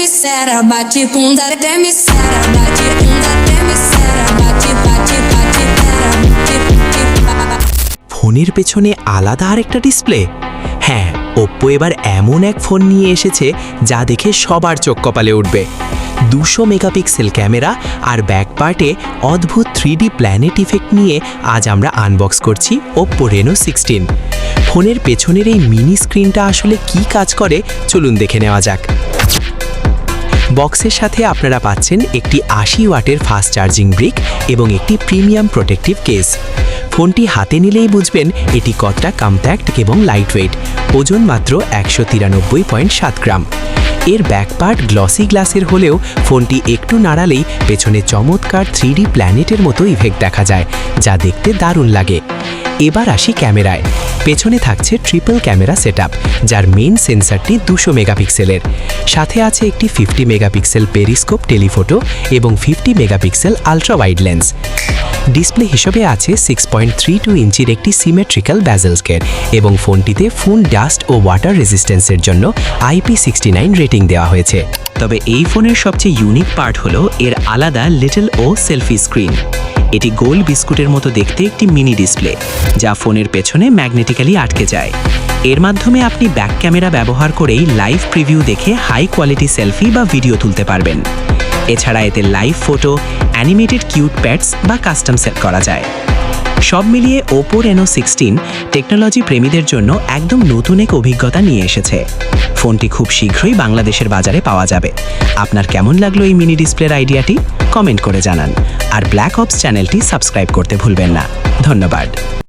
sera, bate bunda, até me sera, bate bunda, até me sera, bate, bate, bate, pera, ফোনের পেছনে আলাদা আরেকটা display. হ্যাঁ, Oppo এবার এমন এক ফোন নিয়ে এসেছে যা দেখে সবার চোখ কপালে উঠবে। 200 মেগাপিক্সেল ক্যামেরা আর ব্যাক পার্টে অদ্ভুত 3D প্ল্যানেট ইফেক্ট নিয়ে আজ আমরা আনবক্স করছি ওপ্পো রেনো 16। ফোনের পেছনের এই মিনি স্ক্রিনটা আসলে কি কাজ করে চলুন দেখে নেওয়া যাক। বক্সের সাথে আপনারা পাচ্ছেন একটি 80 ওয়াটের ফাস্ট চার্জিং ব্রিক এবং একটি প্রিমিয়াম প্রোটেক্টিভ কেস। ফোনটি হাতে নিলেই বুঝবেন এটি কতটা কম্প্যাক্ট এবং লাইটওয়েট, ওজন মাত্র 193.7 গ্রাম। এর ব্যাক পার্ট গ্লসি গ্লাসের হলেও ফোনটি একটু নাড়ালেই পেছনে চমৎকার 3D প্ল্যানেটের মতো ইফেক্ট দেখা যায়, যা দেখতে দারুণ লাগে। এবার আসি ক্যামেরায়। পেছনে থাকছে ট্রিপল ক্যামেরা সেটআপ, যার মেইন সেন্সরটি 200 মেগাপিক্সেলের। সাথে আছে একটি 50 মেগাপিক্সেল পেরিস্কোপ টেলিফোটো এবং 50 megapixel ultra wide lens. Display হিসেবে আছে 6.32 ইঞ্চির একটি সিমেট্রিক্যাল বেজেল স্কেল এবং ফোনটিতে ফুল ডাস্ট ও ওয়াটার রেজিস্ট্যান্সের জন্য IP69 রেটিং দেওয়া হয়েছে। তবে এই ফোনের সবচেয়ে ইউনিক পার্ট হলো এর আলাদা লিটল ও সেলফি স্ক্রিন। এটি গোল বিস্কুটের মতো দেখতে একটি মিনি ডিসপ্লে, যা ফোনের পেছনে ম্যাগনেটিক্যালি আটকে যায়। এর মাধ্যমে আপনি ব্যাক ক্যামেরা ব্যবহার করেই লাইভ প্রিভিউ দেখে হাই কোয়ালিটি সেলফি বা ভিডিও তুলতে পারবেন। এছাড়া এতে live photo, animated cute pads বা কাস্টম সেট করা যায়। সব মিলিয়ে ওপ্পো রেনো 16 টেকনোলজি প্রেমীদের জন্য একদম নতুন এক অভিজ্ঞতা নিয়ে এসেছে। ফোনটি খুব শীঘ্রই বাংলাদেশের বাজারে পাওয়া যাবে। আপনার কেমন লাগলো এই মিনি ডিসপ্লের আইডিয়াটি? কমেন্ট করে জানান। আর ব্ল্যাক অপস চ্যানেলটি সাবস্ক্রাইব করতে ভুলবেন না। ধন্যবাদ।